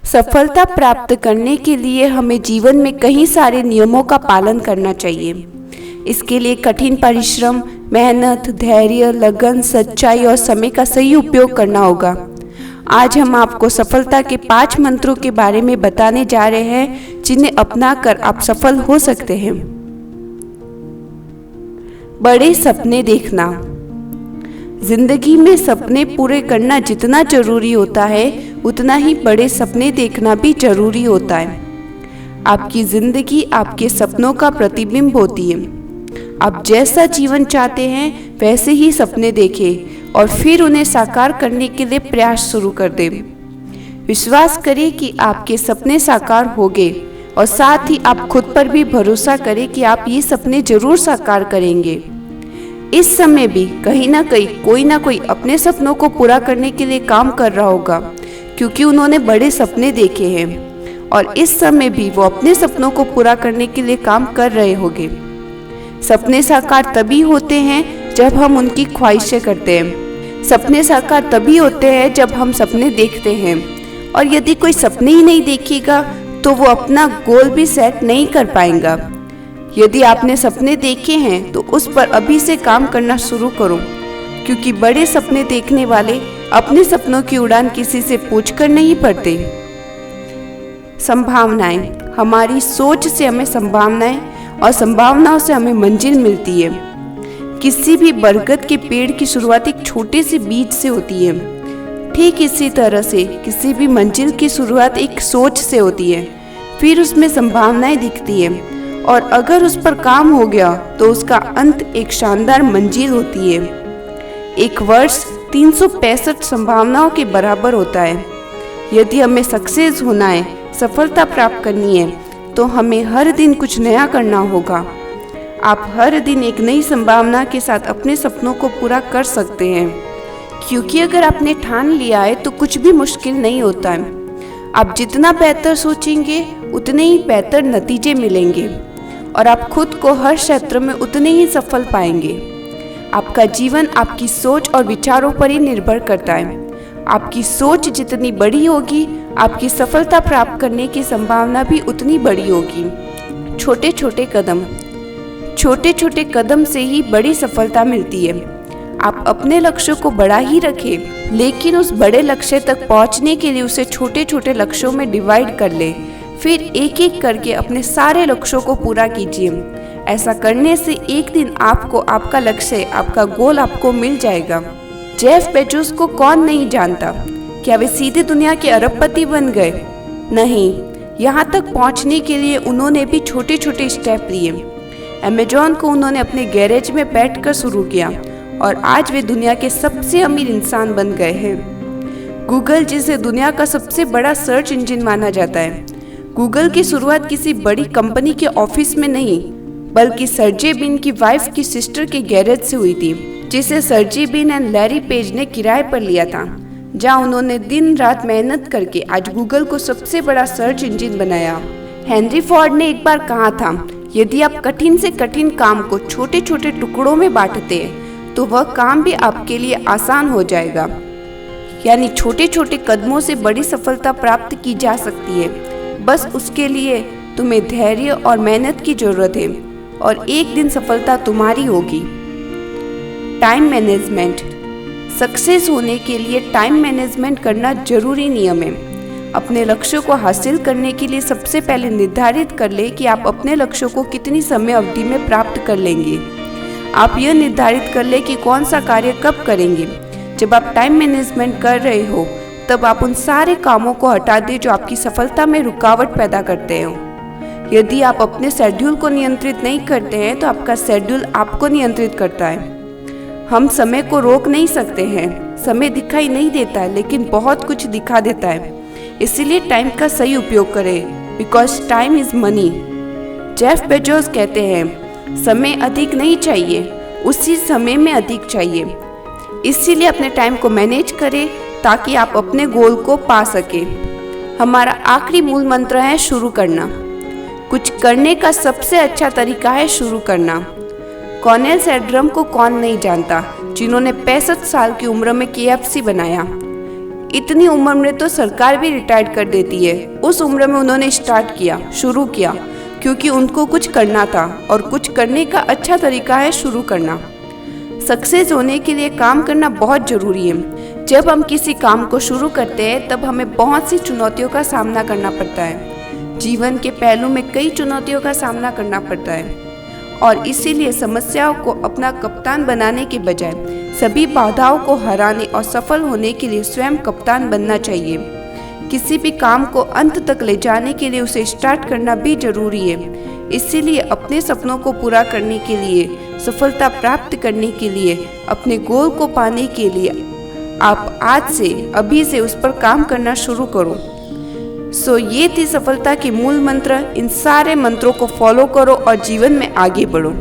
सफलता प्राप्त करने के लिए हमें जीवन में कई सारे नियमों का पालन करना चाहिए। इसके लिए कठिन परिश्रम, मेहनत, धैर्य, लगन, सच्चाई और समय का सही उपयोग करना होगा। आज हम आपको सफलता के 5 मंत्रों के बारे में बताने जा रहे हैं, जिन्हें अपनाकर आप सफल हो सकते हैं। बड़े सपने देखना। जिंदगी में सपने पूरे करना जितना जरूरी होता है, उतना ही बड़े सपने देखना भी जरूरी होता है। आपकी जिंदगी आपके सपनों का प्रतिबिंब होती है। आप जैसा जीवन चाहते हैं वैसे ही सपने देखें और फिर उन्हें साकार करने के लिए प्रयास शुरू कर दें। विश्वास करें कि आपके सपने साकार होंगे और साथ ही आप खुद पर भी भरोसा करें कि आप ये सपने जरूर साकार करेंगे। इस समय भी कहीं ना कहीं कोई ना कोई अपने सपनों को पूरा करने के लिए काम कर रहा होगा, क्योंकि उन्होंने बड़े सपने देखे हैं और इस समय भी वो अपने सपनों को पूरा करने के लिए काम कर रहे होंगे। सपने साकार तभी होते हैं जब हम उनकी ख्वाहिशें करते हैं। सपने साकार तभी होते हैं जब हम सपने देखते हैं, और यदि कोई सपने ही नहीं देखेगा तो वो अपना गोल भी सेट नहीं कर पाएगा। यदि आपने सपने देखे हैं तो उस पर अभी से काम करना शुरू करो, क्योंकि बड़े सपने देखने वाले अपने सपनों की उड़ान किसी से पूछकर नहीं भरते। संभावनाएं। हमारी सोच से हमें संभावनाएं और संभावनाओं से हमें मंजिल मिलती है। किसी भी बरगद के पेड़ की शुरुआत एक छोटे से बीज से होती है। ठीक इसी तरह से किसी भी मंजिल की शुरुआत एक सोच से होती है, फिर उसमें संभावनाएं दिखती है और अगर उस पर काम हो गया तो उसका अंत एक शानदार मंजिल होती है। एक वर्ष 365 संभावनाओं के बराबर होता है। यदि हमें सक्सेस होना है, सफलता प्राप्त करनी है, तो हमें हर दिन कुछ नया करना होगा। आप हर दिन एक नई संभावना के साथ अपने सपनों को पूरा कर सकते हैं, क्योंकि अगर आपने ठान लिया है तो कुछ भी मुश्किल नहीं होता है। आप जितना बेहतर सोचेंगे उतने ही बेहतर नतीजे मिलेंगे और आप खुद को हर क्षेत्र में उतने ही सफल पाएंगे। आपका जीवन आपकी सोच और विचारों पर ही निर्भर करता है। आपकी सोच जितनी बड़ी होगी, आपकी सफलता प्राप्त करने की संभावना भी उतनी बड़ी होगी। छोटे छोटे कदम से ही बड़ी सफलता मिलती है। आप अपने लक्ष्यों को बड़ा ही रखें, लेकिन उस बड़े लक्ष्य तक पहुंचने के लिए उसे छोटे छोटे लक्ष्यों में डिवाइड कर लें। फिर एक एक करके अपने सारे लक्ष्यों को पूरा कीजिए। ऐसा करने से एक दिन आपको आपका लक्ष्य, आपका गोल आपको मिल जाएगा। जेफ बेजोस को कौन नहीं जानता? क्या वे सीधे दुनिया के अरबपति बन गए? नहीं, यहाँ तक पहुँचने के लिए उन्होंने भी छोटे छोटे स्टेप लिए। अमेजॉन को उन्होंने अपने गैरेज में बैठकर शुरू किया और आज वे दुनिया के सबसे अमीर इंसान बन गए हैं। गूगल, जिसे दुनिया का सबसे बड़ा सर्च इंजन माना जाता है, गूगल की शुरुआत किसी बड़ी कंपनी के ऑफिस में नहीं, बल्कि सर्जे बिन की वाइफ की सिस्टर के गैरेज से हुई थी, जिसे Sergey Brin and Larry Page ने किराए पर लिया था, जहां उन्होंने दिन रात मेहनत करके आज गूगल को सबसे बड़ा सर्च इंजन बनाया। हेनरी फोर्ड ने एक बार कहा था, यदि आप कठिन से कठिन काम को छोटे छोटे टुकड़ों में बांटते हैं तो वह काम भी आपके लिए आसान हो जाएगा। यानी छोटे छोटे कदमों से बड़ी सफलता प्राप्त की जा सकती है। बस उसके लिए तुम्हें धैर्य और मेहनत की जरूरत है और एक दिन सफलता तुम्हारी होगी। Time management. सक्सेस होने के लिए टाइम मैनेजमेंट करना जरूरी नियम है। अपने लक्ष्यों को हासिल करने के लिए सबसे पहले निर्धारित कर ले कि आप अपने लक्ष्यों को कितनी समय अवधि में प्राप्त कर लेंगे। आप यह निर्धारित कर ले कि कौन सा कार्य कब करेंगे। जब आप टाइम मैनेजमेंट कर रहे हो तब आप उन सारे कामों को हटा दें जो आपकी सफलता में रुकावट पैदा करते हो। यदि आप अपने शेड्यूल को नियंत्रित नहीं करते हैं तो आपका शेड्यूल आपको नियंत्रित करता है। हम समय को रोक नहीं सकते हैं, समय दिखाई नहीं देता लेकिन बहुत कुछ दिखा देता है। इसीलिए टाइम का सही उपयोग करें, because time is money. Jeff Bezos कहते हैं, समय अधिक नहीं चाहिए, उसी समय में अधिक चाहिए। इसीलिए अपने टाइम को मैनेज करें ताकि आप अपने गोल को पा सके। हमारा आखिरी मूल मंत्र है शुरू करना। कुछ करने का सबसे अच्छा तरीका है शुरू करना। कॉर्नेल सैड्रम को कौन नहीं जानता, जिन्होंने 65 साल की उम्र में KFC बनाया। इतनी उम्र में तो सरकार भी रिटायर कर देती है। उस उम्र में उन्होंने शुरू किया क्योंकि उनको कुछ करना था और कुछ करने का अच्छा तरीका है शुरू करना। सक्सेस होने के लिए काम करना बहुत ज़रूरी है। जब हम किसी काम को शुरू करते हैं तब हमें बहुत सी चुनौतियों का सामना करना पड़ता है। जीवन के पहलू में कई चुनौतियों का सामना करना पड़ता है और इसीलिए समस्याओं को अपना कप्तान बनाने के बजाय सभी बाधाओं को हराने और सफल होने के लिए स्वयं कप्तान बनना चाहिए। किसी भी काम को अंत तक ले जाने के लिए उसे स्टार्ट करना भी जरूरी है। इसीलिए अपने सपनों को पूरा करने के लिए, सफलता प्राप्त करने के लिए, अपने गोल को पाने के लिए आप आज से, अभी से उस पर काम करना शुरू करो। ये थी सफलता के मूल मंत्र। इन सारे मंत्रों को फॉलो करो और जीवन में आगे बढ़ो।